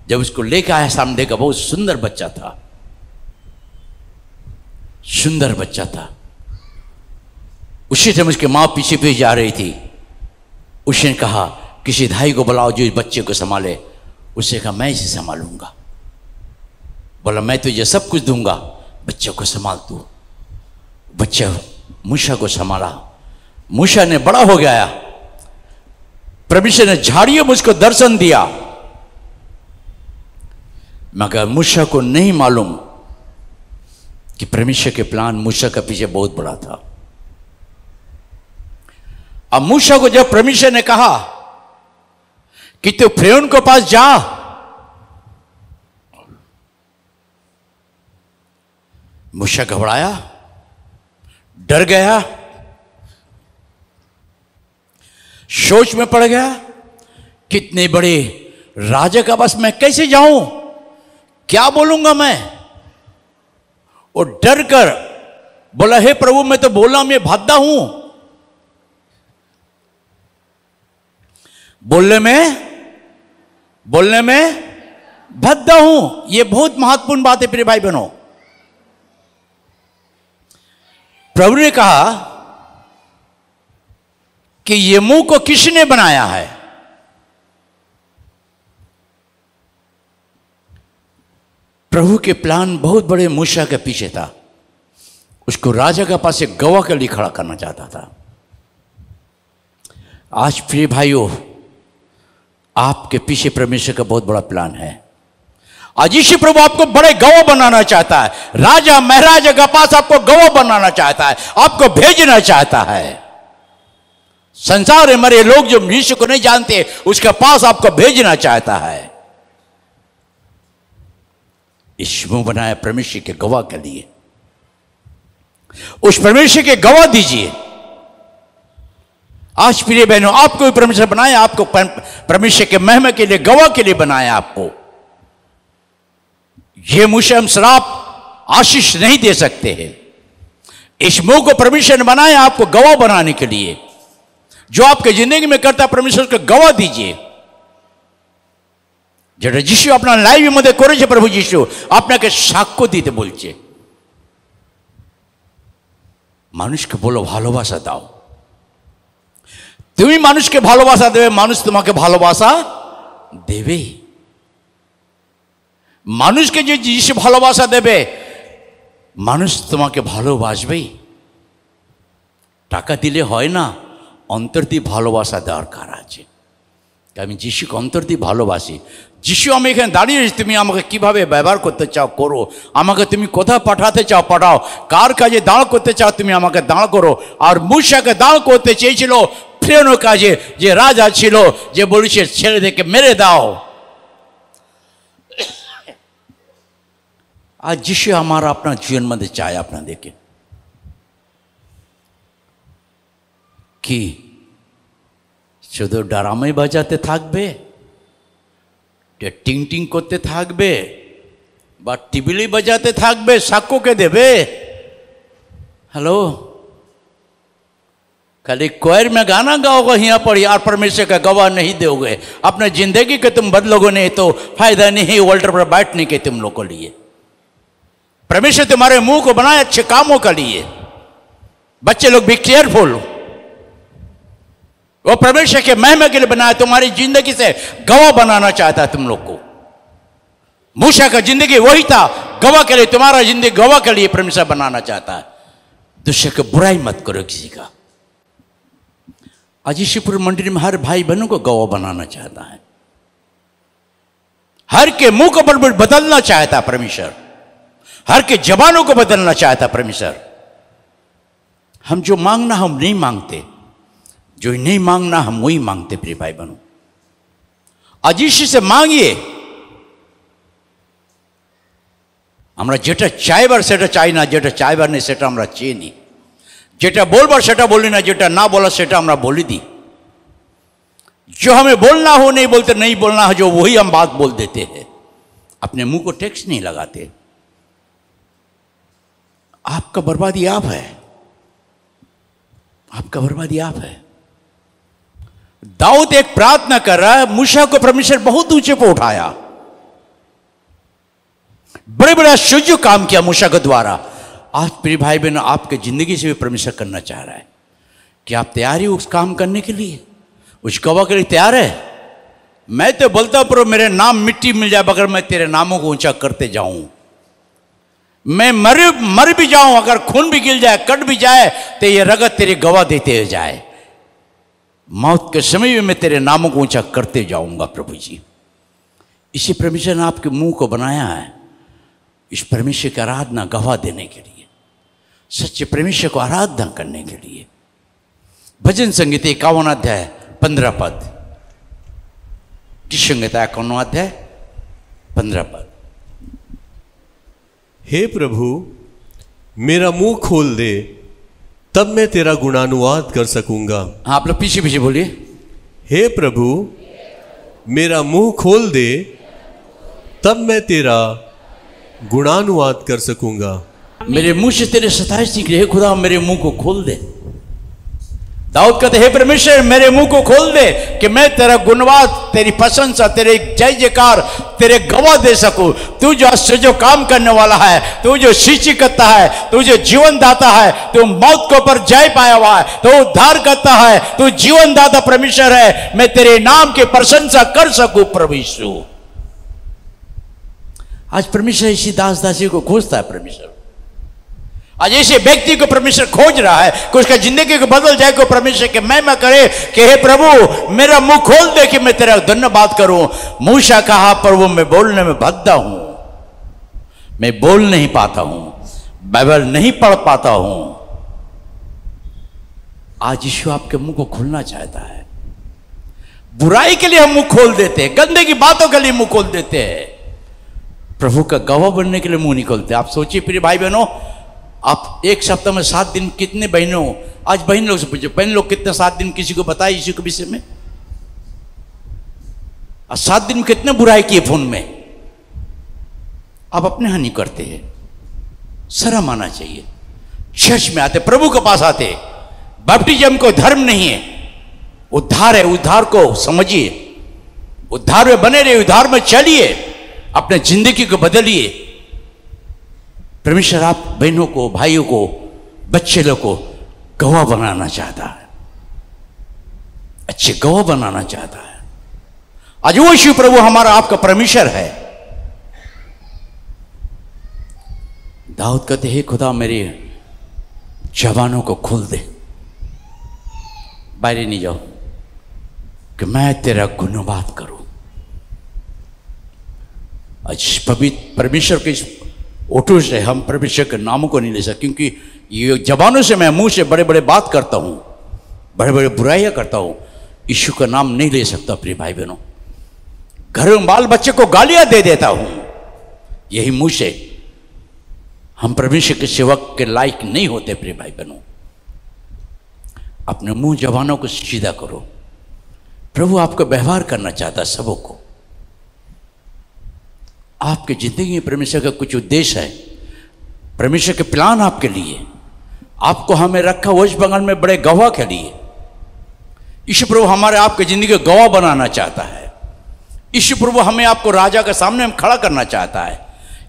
Speaker 1: जब उसको लेकर आया, सामने देखा बहुत सुंदर बच्चा था, सुंदर बच्चा था। उसी समय उसकी मां पीछे पीछे जा रही थी। उसने कहा किसी धाई को बुलाओ जो इस बच्चे को संभाले। उसने कहा मैं इसे संभालूंगा। बोला मैं तुझे सब कुछ दूंगा, बच्चे को संभाल तू। बच्चा मूसा को संभाला। मूसा ने बड़ा हो गया। परमेश्वर ने झाड़ियों में उसको दर्शन दिया, मगर मूसा को नहीं मालूम कि परमेश्वर के प्लान मूसा के पीछे बहुत बड़ा था। अब मूसा को जब परमेश्वर ने कहा कि तू फिरौन के पास जा, मूसा घबराया, डर गया, सोच में पड़ गया, कितने बड़े राजा का पास मैं कैसे जाऊं, क्या बोलूंगा मैं? और डर कर बोला हे प्रभु मैं तो बोला मैं भादा हूं, बोलने में भद्दा हूं। यह बहुत महत्वपूर्ण बात है प्रिय भाई बहनों। प्रभु ने कहा कि ये मुंह को किसने बनाया है? प्रभु के प्लान बहुत बड़े मूसा के पीछे था। उसको राजा के पास एक गवाह के लिए खड़ा करना चाहता था। आज प्रिय भाइयों, आपके पीछे परमेश्वर का बहुत बड़ा प्लान है। आज यीशु प्रभु आपको बड़े गवाह बनाना चाहता है। राजा महाराजा के पास आपको गवाह बनाना चाहता है, आपको भेजना चाहता है। संसार में मरे लोग जो यीशु को नहीं जानते, उसके पास आपको भेजना चाहता है। यीशु बनाया परमेश्वर के गवाह के लिए। उस परमेश्वर के गवाह दीजिए। आज प्रिय बहनों, आपको भी परमेश्वर बनाया, आपको परमेश्वर के महिमा के लिए गवाह के लिए बनाया आपको। ये मुंह से हम श्राप आशीष नहीं दे सकते हैं। इस मुंह को परमेश्वर ने बनाया आपको गवाह बनाने के लिए। जो आपके जिंदगी में करता परमेश्वर को गवाह दीजिए। যেটা যিশু আপনার লাইফের মধ্যে করেছে প্রভু যিশু আপনাকে সাক্ষ্য দিতে বলছে। মানুষকে বলো ভালোবাসা দাও। তুমি মানুষকে ভালোবাসা দেবে, মানুষ তোমাকে ভালোবাসা দেবে। মানুষকে যে যিশু ভালোবাসা দেবে, মানুষ তোমাকে ভালোবাসবেই। টাকা দিলে হয় না, অন্তর দিয়ে ভালোবাসা দরকার আছে। আমি যিশুকে অন্তর দিয়ে ভালোবাসি। যিশু আমি এখানে দাঁড়িয়ে আছি, তুমি আমাকে কিভাবে ব্যবহার করতে চাও করো, আমাকে তুমি কোথাও পাঠাতে চাও পাঠাও, কার কাজে দাঁড় করতে চাও তুমি আমাকে দাঁড় করো। আর মূসাকে দাঁড় করতে চেয়েছিল ফিরৌনের কাজে, যে রাজা ছিল, যে বলেছে ছেলেদেরকে মেরে দাও। আর যিশু আমার আপনার জীবন মধ্যে চায় আপনাদেরকে কি শুধু ড্রামাই বাজাতে থাকবে, টিং টিং করতে থাকবে, বা টিবিলি বাজাতে থাকবে, সাক্ষ্যকে দেবে? हेलो, खाली क्वायर में गाना गाओगे यहाँ पर यार परमेश्वर का गवाह नहीं दोगे, अपने जिंदगी के तुम बदलोगे नहीं तो फायदा नहीं वर्ल्ड पर बैठने के तुम लोग को लिए। परमेश्वर तुम्हारे मुंह को बनाए अच्छे कामों के लिए। बच्चे लोग भी केयरफुल। वो परमेश्वर के महिमा के लिए बनाया, तुम्हारी जिंदगी से गवाह बनाना चाहता है तुम लोग को। मूसा का जिंदगी वही था, गवाह के लिए, तुम्हारा जिंदगी गवाह के लिए परमेश्वर बनाना चाहता है। दूसरे को बुराई मत करो किसी का। आज ईश्वरपुर मंदिर में हर भाई बहनों को गवाह बनाना चाहता है, हर के मुंह को बदलना चाहता है परमेश्वर, हर के जबानों को बदलना चाहता है परमेश्वर। हम जो मांगना हम नहीं मांगते, जो नहीं मांगना हम वही मांगते। प्रिय भाई बहनों, आज ईश्वर से मांगिए। हमरा जेटा चाहबार सेटा चाही ना, जेटा चाहबार नहीं सेटा हमरा चाहिए नहीं, जेटा बोलबार सेटा बोली ना, जेटा ना बोला सेटा हमरा बोली दी। जो हमें बोलना हो नहीं बोलते, नहीं बोलना हो जो वही हम बात बोल देते हैं, अपने मुंह को टैक्स नहीं लगाते। आपका बर्बादी आप है, आपका बर्बादी आप है। दाऊद एक प्रार्थना कर रहा है, मूसा को परमेश्वर बहुत ऊंचे पर उठाया, बड़े बड़े आश्चर्य काम किया मूसा के द्वारा। आज प्रिय भाई बहन, आपके जिंदगी से भी परमेश्वर करना चाह रहा है कि आप तैयार ही उस काम करने के लिए, उस गवाह के लिए तैयार है। मैं तो बोलता हूं पर मेरे नाम मिट्टी मिल जाए मगर मैं तेरे नामों को ऊंचा करते जाऊं। मैं मर भी जाऊं, अगर खून भी गिर जाए, कट भी जाए, तो ये रगत तेरी गवाह देते हुए जाए। मौत के समय में मैं तेरे नामों को ऊंचा करते जाऊंगा प्रभु जी। इसी परमेश्वर ने आपके मुंह को बनाया है, इस परमेश्वर की आराधना गवाह देने के लिए, सच्चे परमेश्वर को आराधना करने के लिए। भजन संगीत 51 अध्याय 15 पद, संगीता 51 अध्याय 15 पद।
Speaker 2: हे प्रभु, मेरा मुंह खोल दे, तब मैं तेरा गुणानुवाद कर सकूंगा।
Speaker 1: हाँ, आप लोग पीछे पीछे बोलिए।
Speaker 2: हे प्रभु, मेरा मुंह खोल दे, तब मैं तेरा गुणानुवाद कर सकूंगा।
Speaker 1: मेरे मुंह से तेरे सताइश निकले, हे खुदा मेरे मुंह को खोल दे। दाऊद कहते हे परमेश्वर मेरे मुंह को खोल दे कि मैं तेरा गुणवाद, तेरी प्रशंसा, तेरे जय जयकार, तेरे गवाह दे सकूं। तू जो आश्चर्य काम करने वाला है, तू जो सृष्टि करता है, तू जो जीवन दाता है, तू मौत के ऊपर जय पाया हुआ है, तू उद्धार करता है, तू जीवन दाता परमेश्वर है। मैं तेरे नाम की प्रशंसा कर सकूं प्रभु यीशु। आज परमेश्वर इसी दास दासी को खोजता है। परमेश्वर आज ऐसे व्यक्ति को परमेश्वर खोज रहा है कि उसका जिंदगी को बदल जाए, को परमेश्वर के महिमा करे कि हे प्रभु मेरा मुंह खोल दे कि मैं तेरा धन्यवाद करूं। मूसा कहा प्रभु मैं बोलने में भद्दा हूं, मैं बोल नहीं पाता हूं, बाइबल नहीं पढ़ पाता हूं। आज यीशु आपके मुंह को खोलना चाहता है। बुराई के लिए हम मुंह खोल देते हैं, गंदे की बातों के लिए मुंह खोल देते हैं, प्रभु का गवाह बनने के लिए मुंह नहीं खोलते। आप सोचिए प्रिय भाई बहनों, आप एक सप्ताह में 7 दिन कितने बहनों, आज बहन लोग से पूछे बहन लोग कितने 7 दिन किसी को बताए इसी के विषय में? आज 7 दिन में कितने बुराई किए फोन में, आप अपने हानि करते हैं। शर्म आना चाहिए। चर्च में आते, प्रभु के पास आते, बैप्टिज्म कोई धर्म नहीं है, उद्धार है। उद्धार को समझिए, उद्धार में बने रहिए, उद्धार में चलिए, अपने जिंदगी को बदलिए। परमेश्वर आप बहनों को, भाइयों को, बच्चे लोग को गवाह बनाना चाहता है, अच्छे गवाह बनाना चाहता है। आज वो शिव प्रभु हमारा आपका परमेश्वर है। दाऊद कहते हे खुदा मेरे जवानों को खोल दे, बाहर नहीं जाओ, कि मैं तेरा गुणवाद करूं। आज पवित्र परमेश्वर के ओटो से हम परमेश्वर के नामों को नहीं ले सकते, क्योंकि ये जबानों से मैं मुंह से बड़े बड़े बात करता हूं, बड़े बड़े बुराइयां करता हूं, यीशु का नाम नहीं ले सकता। प्रिय भाई बहनों, घर में बाल बच्चे को गालियां दे देता हूं, यही मुंह से हम परमेश्वर के सेवक के लायक नहीं होते। प्रिय भाई बहनों, अपने मुंह जबानों को सीधा करो। प्रभु आपका व्यवहार करना चाहता है सबों को। आपकी जिंदगी में परमेश्वर का कुछ उद्देश्य है, परमेश्वर के प्लान आपके लिए, आपको हमें रखा वेस्ट बंगाल में बड़े गवाह के लिए। ईश्वर प्रभु हमारे आपके जिंदगी को गवाह बनाना चाहता है। ईश्वर प्रभु हमें आपको राजा के सामने में खड़ा करना चाहता है।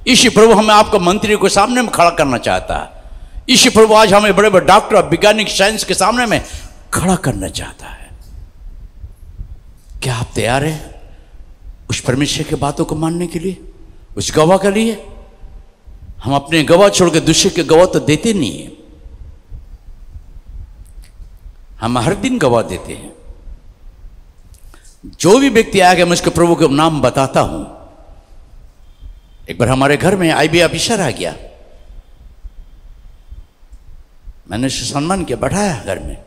Speaker 1: ईश्वर प्रभु हमें आपको मंत्री को सामने में खड़ा करना चाहता है। ईश्वर प्रभु आज हमें बड़े बड़े डॉक्टर और वैज्ञानिक साइंस के सामने में खड़ा करना चाहता है। क्या आप तैयार हैं उस परमेश्वर की बातों को मानने के लिए, उस गवाह के लिए? हम अपने गवाह छोड़कर दूसरे के गवाह तो देते नहीं है। हम हर दिन गवाह देते हैं। जो भी व्यक्ति आएगा मैं उसके प्रभु का नाम बताता हूं। एक बार हमारे घर में आईबी ऑफिसर आ गया, मैंने उसे सम्मान किया, बैठाया घर में।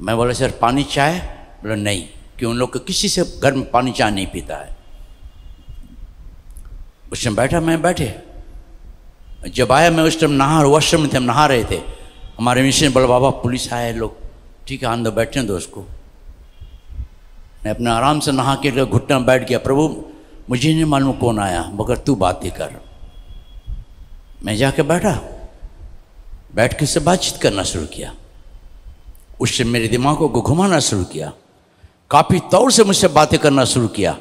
Speaker 1: मैं बोला सर पानी चाय? बोला नहीं, कि उन लोग को किसी से घर में पानी चाय नहीं पीता है। उस टाइम बैठा, मैं बैठे। जब आया मैं उस टाइम वॉशरूम में थे, हम नहा रहे थे। हमारे मिशन बोला बाबा पुलिस आए लोग, ठीक है अंदर बैठने दो उसको। मैं अपने आराम से नहा के घुटना बैठ गया। प्रभु मुझे नहीं मालूम कौन आया, मगर तू बातें कर। मैं जाके बैठा, बैठ के उससे बातचीत करना शुरू किया। उससे मेरे दिमाग को घुमाना शुरू किया, काफ़ी तौर से मुझसे बातें करना शुरू किया।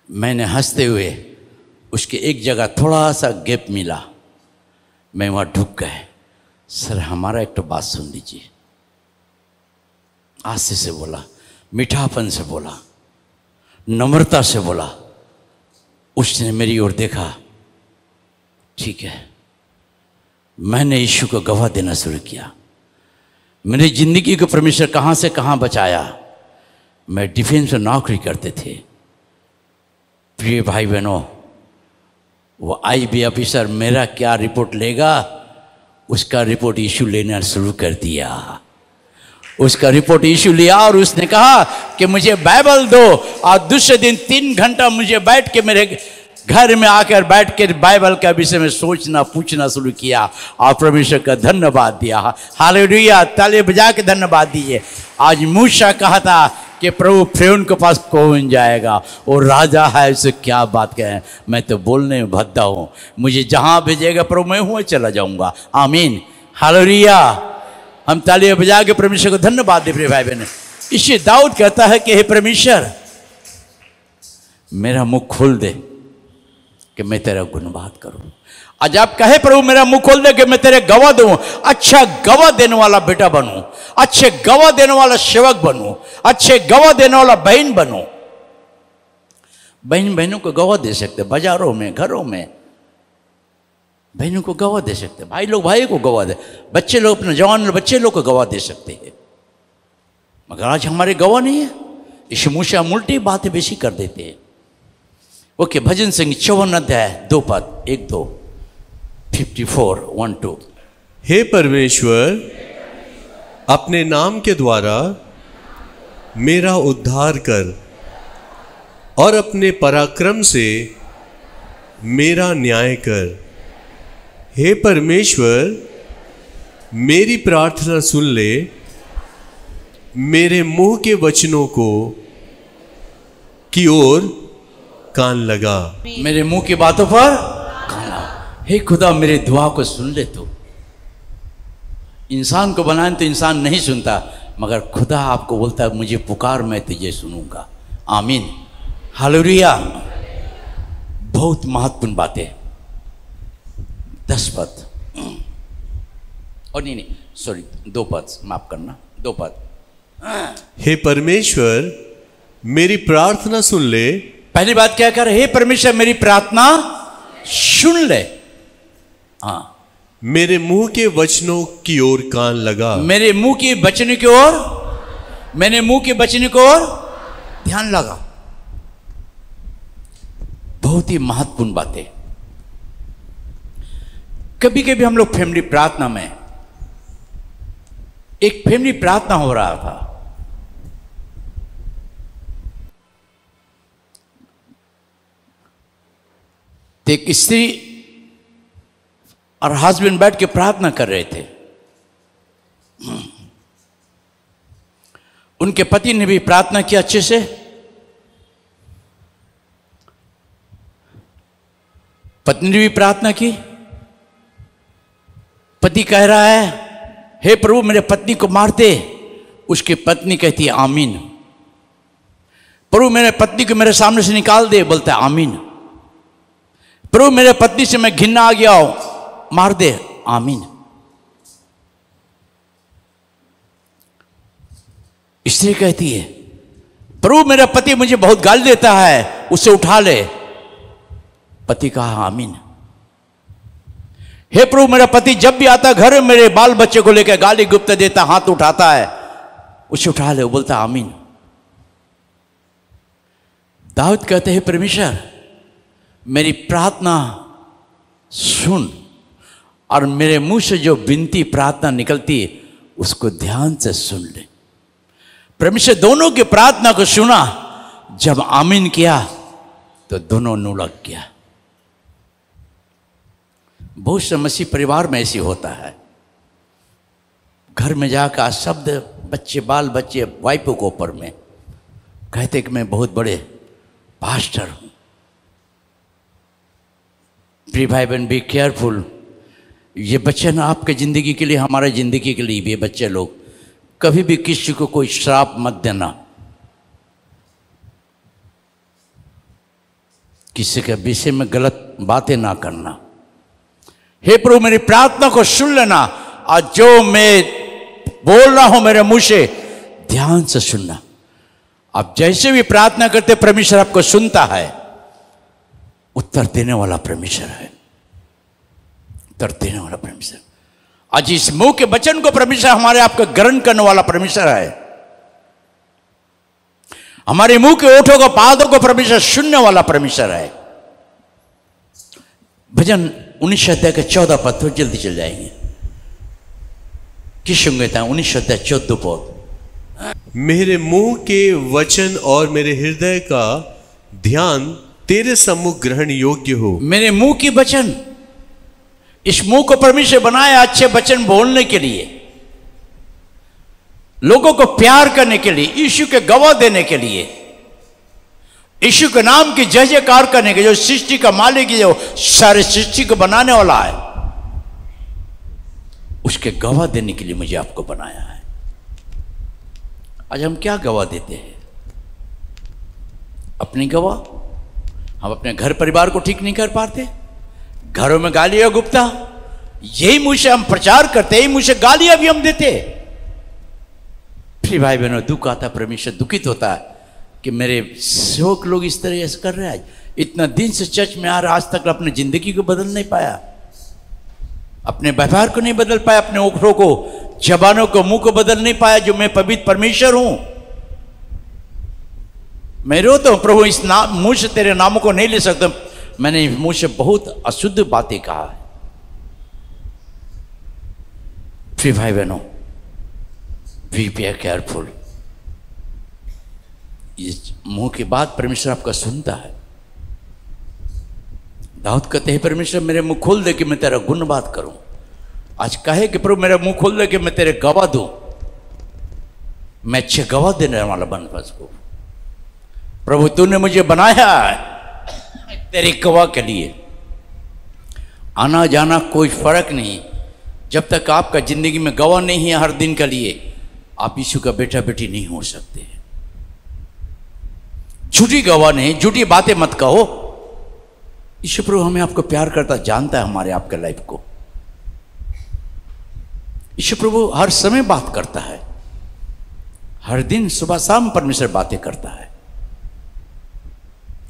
Speaker 1: मैंने हंसते हुए उसके एक जगह थोड़ा सा गैप मिला, मैं वहाँ ढुक गए। सर हमारा एक तो बात सुन लीजिए। आस्ते से बोला, मीठापन से बोला, नम्रता से बोला। उसने मेरी ओर देखा, ठीक है। मैंने यीशु को गवाह देना शुरू किया। मेरी जिंदगी को परमेश्वर कहाँ से कहाँ बचाया। मैं डिफेंस में नौकरी करते थे। प्रिय भाई बहनों, वो आईबी ऑफिसर मेरा क्या रिपोर्ट लेगा, उसका रिपोर्ट यीशु लेना शुरू कर दिया। उसका रिपोर्ट यीशु लिया और उसने कहा कि मुझे बाइबल दो। और दूसरे दिन 3 घंटा मुझे बैठ के मेरे घर में आकर बैठ के बाइबल के विषय में सोचना पूछना शुरू किया और परमेश्वर का धन्यवाद दिया। हालेलुया, ताली बजा के धन्यवाद दिए। आज मूसा कहा था कि प्रभु फिरौन के पास कौन जाएगा, और राजा है, उसे क्या बात कहें। मैं तो बोलने में भद्दा हूँ, मुझे जहाँ भेजेगा प्रभु मैं हुआ चला जाऊँगा। आमीन, हालेलुया। हम तालियां बजा के परमेश्वर को धन्यवाद दे। प्रिय भाई बहन, इससे दाऊद कहता है कि हे परमेश्वर मेरा मुख खोल दे कि मैं तेरा गुणगान करूं। आज आप कहे प्रभु मेरा मुख खोल दे कि मैं तेरे गवाह दूं, अच्छा गवाह देने वाला बेटा बनूं, अच्छे गवाह देने वाला सेवक बनूं, अच्छे गवाह देने वाला बहन बनूं। बहन बहनों को गवाह दे सकते, बाजारों में, घरों में बहनों को गवाह दे सकते, भाई लोग भाई को गवाह दे, बच्चे लोग अपने जवान बच्चे लोग को गवाह दे सकते हैं। मगर आज हमारे गवाह नहीं है। इस मूसा उल्टी बातें बेसी कर देते हैं। ओके, भजन संगीत 54 अध्याय 2 पद 1 2 54 1 2।
Speaker 2: हे परमेश्वर अपने नाम के द्वारा मेरा उद्धार कर और अपने पराक्रम से मेरा न्याय कर। हे परमेश्वर मेरी प्रार्थना सुन ले, मेरे मुंह के वचनों को की ओर कान लगा।
Speaker 1: मेरे मुंह की बातों पर कान लगा। हे खुदा मेरे दुआ को सुन ले। तो इंसान को बनाए तो इंसान नहीं सुनता, मगर खुदा आपको बोलता है मुझे पुकार मैं तुझे सुनूंगा। आमीन, हालेलुया। बहुत महत्वपूर्ण बातें। 10 पद और नहीं सॉरी 2 पद, माफ करना, 2 पद।
Speaker 2: हे परमेश्वर मेरी प्रार्थना सुन ले।
Speaker 1: पहली बात क्या कर, हे परमेश्वर मेरी प्रार्थना सुन ले। हाँ,
Speaker 2: मेरे मुंह के वचनों की ओर कान लगा।
Speaker 1: मेरे मुंह की वचन की ओर, मैंने मुंह के वचन की ओर ध्यान लगा। बहुत ही महत्वपूर्ण बातें। कभी कभी हम लोग फैमिली प्रार्थना में, एक फैमिली प्रार्थना हो रहा था, तो एक स्त्री और हस्बैंड बैठ के प्रार्थना कर रहे थे। उनके पति ने भी प्रार्थना की अच्छे से। पत्नी ने भी प्रार्थना की। पति कह रहा है हे प्रभु मेरे पत्नी को मार दे। उसकी पत्नी कहती है आमीन। प्रभु मेरे पत्नी को मेरे सामने से निकाल दे, बोलता है आमीन। प्रभु मेरे पत्नी से मैं घिन्ना आ गया हूं, मार दे, आमीन। स्त्री कहती है, प्रभु मेरा पति मुझे बहुत गाली देता है, उसे उठा ले। पति कहा, आमीन। हे प्रभु मेरा पति जब भी आता घर में मेरे बाल बच्चे को लेकर गाली गुप्त देता, हाथ उठाता है, उसे उठा ले। वो बोलता आमीन। दाऊद कहते हैं, परमेश्वर मेरी प्रार्थना सुन और मेरे मुंह से जो विनती प्रार्थना निकलती है उसको ध्यान से सुन ले। परमेश्वर दोनों की प्रार्थना को सुना। जब आमीन किया तो दोनों लग गया। बहुत से मसीह परिवार में ऐसी होता है, घर में जाकर शब्द बच्चे बाल बच्चे वाइफ को ऊपर में कहते कि मैं बहुत बड़े पास्टर हूं। प्रिय भाई बहन, बी केयरफुल। ये बच्चे ना आपके ज़िंदगी के लिए, हमारे ज़िंदगी के लिए भी, बच्चे लोग कभी भी किसी को कोई श्राप मत देना, किसी के विषय में गलत बातें ना करना। हे प्रभु मेरी प्रार्थना को सुन लेना और जो मैं बोल रहा हूं मेरे मुंह से ध्यान से सुनना। आप जैसे भी प्रार्थना करते परमेश्वर आपको सुनता है। उत्तर देने वाला परमेश्वर है, उत्तर देने वाला परमेश्वर। आज इस मुंह के वचन को परमेश्वर हमारे आपको ग्रहण करने वाला परमेश्वर है। हमारे मुंह के ओठों को पादों को परमेश्वर सुनने वाला परमेश्वर है। भजन 19 अध्याय के 14 पद, तो जल्दी चल जाएंगे। किस संगीता 19 अध्याय 14 पद।
Speaker 2: मेरे मुंह के वचन और मेरे हृदय का ध्यान तेरे सम्मुख ग्रहण योग्य हो। मेरे
Speaker 1: मुंह की वचन, इस मुंह को परमेश्वर बनाया अच्छे वचन बोलने के लिए, लोगों को प्यार करने के लिए, यीशु के गवाह देने के लिए, यीशु के नाम की जय जयकार करने के, जो सृष्टि का मालिक है, जो सारे सृष्टि को बनाने वाला है, उसके गवाह देने के लिए मुझे आपको बनाया है। आज हम क्या गवाह देते हैं? अपनी गवाह। हम अपने घर परिवार को ठीक नहीं कर पाते, घरों में गालियां गुप्ता, यही मुंह से हम प्रचार करते, यही मुंह से गालियां भी हम देते। फिर भाई बहनों दुख आता, परमेश्वर दुखित होता है कि मेरे सेवक लोग इस तरह ऐसे कर रहे हैं। इतना दिन से चर्च में आ रहा, आज तक अपनी जिंदगी को बदल नहीं पाया, अपने व्यवहार को नहीं बदल पाया, अपने ओठों को, जबानों को, मुंह को बदल नहीं पाया जो मैं पवित्र परमेश्वर हूं। मैं रोता हूं, प्रभु इस मुंह से तेरे नामों को नहीं ले सकता। मैंने मुंह से बहुत अशुद्ध बातें कहा है। फिर भाई बहनों बी केयरफुल। इस मुंह की बात परमेश्वर आपका सुनता है। दाऊद कहते हैं, परमेश्वर मेरे मुंह खोल दे कि मैं तेरा गुण बात करूं। आज कहे कि प्रभु मेरा मुंह खोल दे कि मैं तेरे गवाह दूं, मैं अच्छे गवाह देने वाला बन को। प्रभु तूने मुझे बनाया है तेरे गवाह के लिए। आना जाना कोई फर्क नहीं, जब तक आपका जिंदगी में गवाह नहीं है हर दिन के लिए, आप यीशु का बेटा बेटी नहीं हो सकते। झूठी गवाह नहीं, झूठी बातें मत कहो। यीशु प्रभु हमें आपको प्यार करता, जानता है हमारे आपके लाइफ को। यीशु प्रभु हर समय बात करता है, हर दिन सुबह शाम परमेश्वर बातें करता है।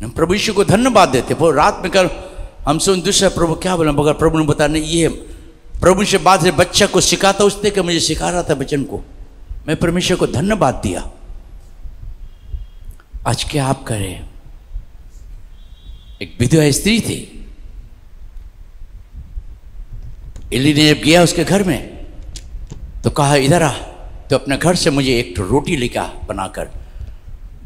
Speaker 1: हम प्रभु यीशु को धन्यवाद देते। वो रात में कर हम सुन दूसरा प्रभु क्या बोला, मगर प्रभु ने बता नहीं, ये प्रभु से बात है, बच्चा को सिखाता उसने कि मुझे सिखा रहा था वचन को, मैं परमेश्वर को धन्यवाद दिया। आज क्या आप करें? एक विधवा स्त्री थी, एली ने जब गया उसके घर में तो कहा इधर आ, तो अपने घर से मुझे एक रोटी लेकर बनाकर।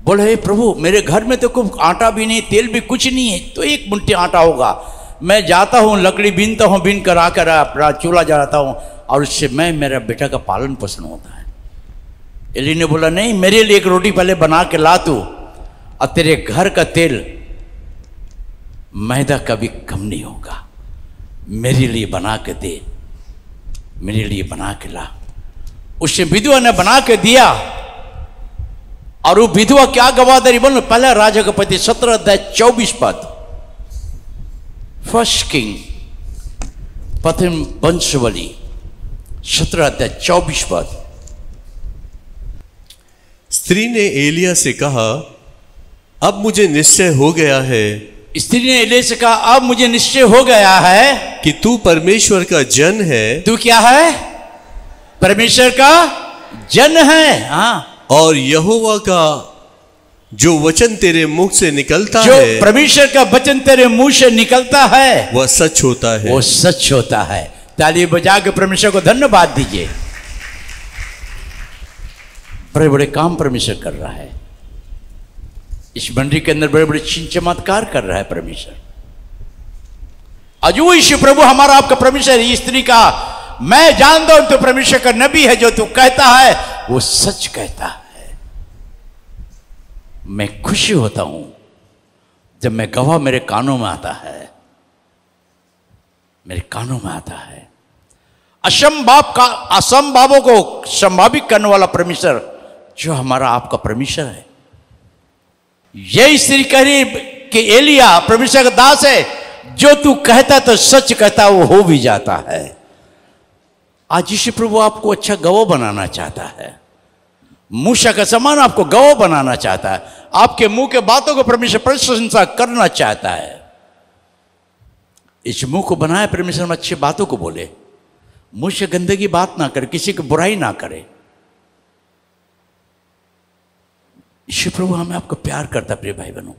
Speaker 1: बोले हे प्रभु मेरे घर में तो कुछ आटा भी नहीं, तेल भी कुछ नहीं है, तो एक मुट्ठी आटा होगा। मैं जाता हूँ लकड़ी बीनता हूँ, बीन कर आकर अपना चूल्हा जलाता हूँ और उससे मैं मेरा बेटा का पालन पोषण होता है। एली ने बोला नहीं, मेरे लिए एक रोटी पहले बना के ला तू, और तेरे घर का तेल मैदा कभी कम नहीं होगा, मेरे लिए बना के दे, मेरे लिए बना के ला। उससे विधवा ने बना के दिया, और वो विधवा क्या गवाहदारी बोल, पहला राजा का पति 17 अध्याय 24 पद, फर्स्ट किंग प्रथम वंशवली 17 अध्याय 24 पद।
Speaker 2: स्त्री ने एलिया से कहा, अब मुझे निश्चय हो गया है।
Speaker 1: स्त्री ने एलिया से कहा, अब मुझे निश्चय हो गया है
Speaker 2: कि तू परमेश्वर का जन है।
Speaker 1: तू क्या है? परमेश्वर का जन है। हाँ,
Speaker 2: और यहोवा का जो वचन तेरे मुख से निकलता
Speaker 1: जो
Speaker 2: है,
Speaker 1: परमेश्वर का वचन तेरे मुंह से निकलता है,
Speaker 2: वह सच होता है।
Speaker 1: वो सच होता है। ताली बजा के परमेश्वर को धन्यवाद दीजिए। बड़े बड़े काम परमेश्वर कर रहा है। इस मंडली के अंदर बड़े बड़े चिन्ह चमत्कार कर रहा है परमेश्वर। अजू यीशु प्रभु हमारा आपका परमेश्वर। इस स्त्री का मैं जानता हूं तो परमेश्वर का नबी है, जो तू कहता है वो सच कहता है। मैं खुशी होता हूं जब मैं गवाह मेरे कानों में आता है, मेरे कानों में आता है। असंभावों को संभावित करने वाला परमेश्वर जो हमारा आपका परमेश्वर है। यही स्त्री कह रही कि एलिया परमेश्वर का दास है, जो तू कहता तो सच कहता, वो हो भी जाता है। आज यीशु प्रभु आपको अच्छा गवाह बनाना चाहता है। मूसा का समान आपको गवाह बनाना चाहता है। आपके मुंह के बातों को परमेश्वर प्रशंसा करना चाहता है। इस मुंह को बनाए परमेश्वर में अच्छी बातों को बोले, मुंह से गंदगी बात ना करे, किसी की बुराई ना करे। यीशु प्रभु हमें आपको प्यार करता है। प्रिय भाई बहनों,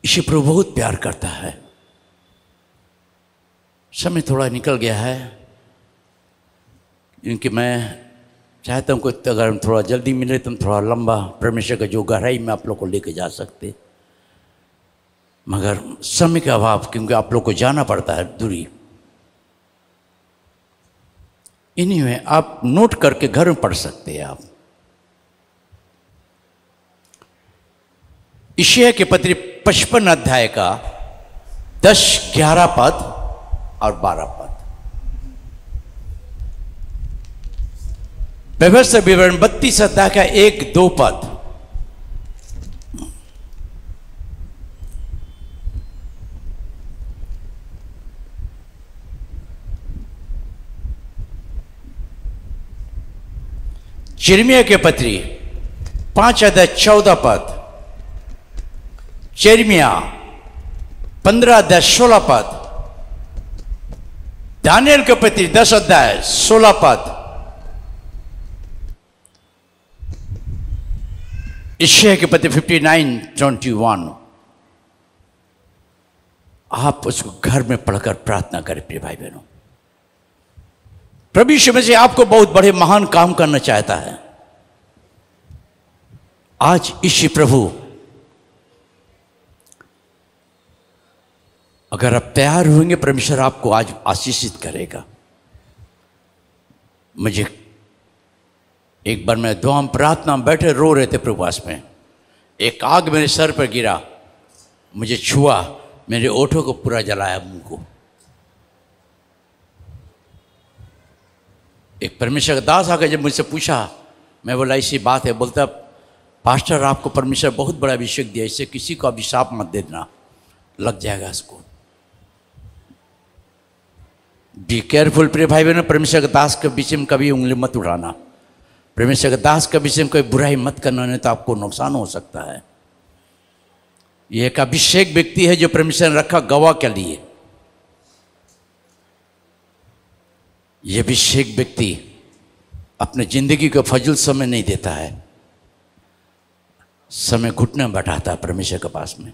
Speaker 1: यीशु प्रभु बहुत प्यार करता है। समय थोड़ा निकल गया है, क्योंकि मैं चाहता हूं कि अगर हम थोड़ा जल्दी मिले तो हम थोड़ा लंबा परमेश्वर का जो गहराई में आप लोग को लेके जा सकते, मगर समय का अभाव, क्योंकि आप लोग को जाना पड़ता है दूरी। इन्हीं आप नोट करके घर में पढ़ सकते हैं। आप यशायाह की पत्री 55 अध्याय का 10, 11 पद और 12 पद। व्यवस्था विवरण 32 अध्याय का 1, 2 पद। यिर्मयाह के पत्री 5 अध्याय 14 पद। यिर्मयाह 15 अध्याय 16 पद। दानियल के पत्री 10 अध्याय 16 पद। यशायाह के पत्री 59:21। आप उसको घर में पढ़कर प्रार्थना करें। प्रिय भाई बहनों, प्रभु यीशु मसीह आपको बहुत बड़े महान काम करना चाहता है। आज यीशु प्रभु, अगर आप तैयार होंगे, परमेश्वर आपको आज आशीषित करेगा। मुझे एक बार मैं दुआ में प्रार्थना में बैठे रो रहे थे प्रभुवास में, एक आग मेरे सर पर गिरा, मुझे छुआ, मेरे ओठों को पूरा जलाया, मुंह को। एक परमेश्वर का दास आकर जब मुझसे पूछा, मैं बोला ऐसी बात है, बोलता पास्टर आपको परमेश्वर बहुत बड़ा अभिषेक दिया, इससे किसी को अभिशाप मत दे देना, लग जाएगा इसको। बी केयरफुल प्रिय भाई बहनों, परमेश्वर के दास के विषय में कभी उंगली मत उठाना। परमेश्वर के दास के विषय में कोई बुराई मत करना, नहीं तो आपको नुकसान हो सकता है। यह एक अभिषेक व्यक्ति है जो परमेश्वर ने रखा गवाह के लिए। यह अभिषेक व्यक्ति अपने जिंदगी को फजूल समय नहीं देता है, समय घुटने में बैठाता है परमेश्वर के पास में।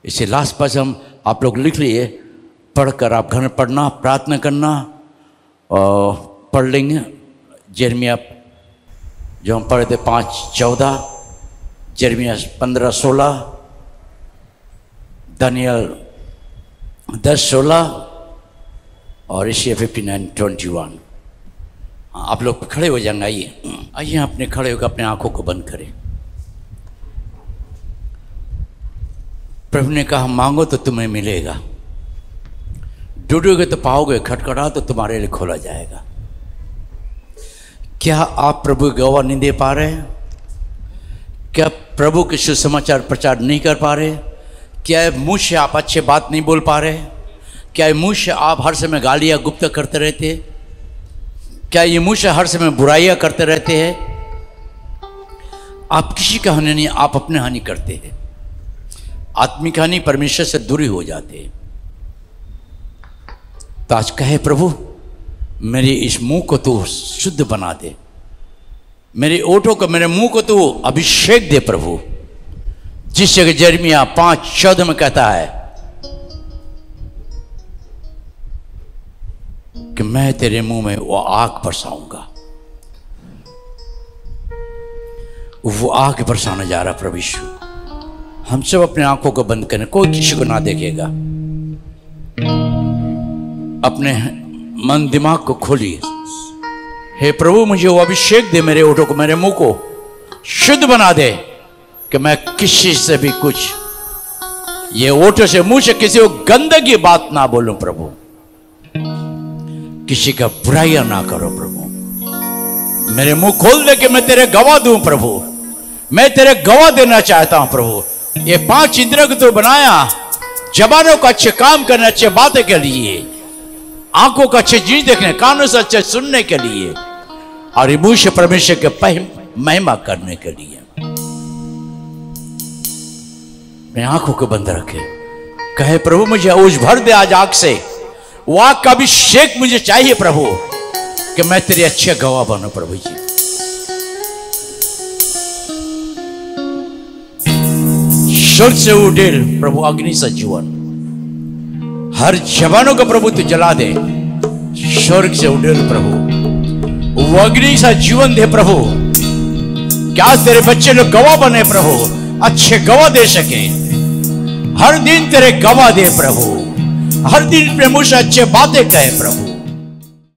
Speaker 1: इसे लास्ट पास हम आप लोग लिख लिए, पढ़कर आप घर में पढ़ना, प्रार्थना करना और पढ़ लेंगे। यिर्मयाह जो हम पढ़े थे 5:14, यिर्मयाह 15:16, दानियल 10:16 और यशायाह 59:21। आप लोग खड़े हो जाएंगे। आइए अपने खड़े होकर अपने आंखों को बंद करें। प्रभु ने कहा मांगो तो तुम्हें मिलेगा, ढूंढोगे तो पाओगे, खटखटाओ तो तुम्हारे लिए खोला जाएगा। क्या आप प्रभु गवाह नहीं दे पा रहे? क्या प्रभु के सुसमाचार प्रचार नहीं कर पा रहे? क्या मुँह से आप अच्छे बात नहीं बोल पा रहे? क्या मुँह से आप हर समय गालियाँ गुप्त करते रहते? क्या ये मुँह से हर समय बुराइयाँ करते रहते हैं? आप किसी का हानि नहीं, आप अपने हानि करते हैं। आत्मिक हानि परमेश्वर से दूरी हो जाते हैं। तो आज कहे प्रभु मेरे इस मुंह को तू शुद्ध बना दे, मेरे ओठों को, मेरे मुंह को तू अभिषेक दे प्रभु। जिस जगह यिर्मयाह 5:14 में कहता है कि मैं तेरे मुंह में वो आग बरसाऊंगा, वो आग बरसाने जा रहा प्रभु यीशु। हम सब अपने आंखों को बंद करें, कोई किसी को ना देखेगा। अपने मन दिमाग को खोलिए। हे प्रभु मुझे वो अभिषेक दे, मेरे ओठों को, मेरे मुंह को शुद्ध बना दे कि मैं किसी से भी कुछ, ये ओठों से, मुंह से किसी को गंदगी बात ना बोलूं प्रभु। किसी का बुराइयां ना करो प्रभु। मेरे मुंह खोल दे कि मैं तेरे गवाह दूं प्रभु। मैं तेरे गवाह देना चाहता हूं प्रभु। ये 5 इंद्रियों को तो बनाया जबानों को अच्छे काम करने, अच्छे बातें के लिए, आंखों को अच्छे चीज देखने, कानों से अच्छे सुनने के लिए, और मुंह से परमेश्वर के महिमा करने के लिए। मैं आंखों को बंद रखे, कहे प्रभु मुझे ओझ भर दे आज आग से। वो आग का अभिषेक मुझे चाहिए प्रभु कि मैं तेरे अच्छे गवाह बनूं प्रभु जी। स्वर्ग से उठे प्रभु अग्नि सा जीवन, हर जवानों को प्रभु तू जला दे। स्वर्ग से उठे प्रभु वो अग्नि सा जीवन दे प्रभु। क्या तेरे बच्चे लोग गवाह बने प्रभु, अच्छे गवाह दे सके। हर दिन तेरे गवाह दे प्रभु, हर दिन अपने मुंह से अच्छे बातें कहे प्रभु।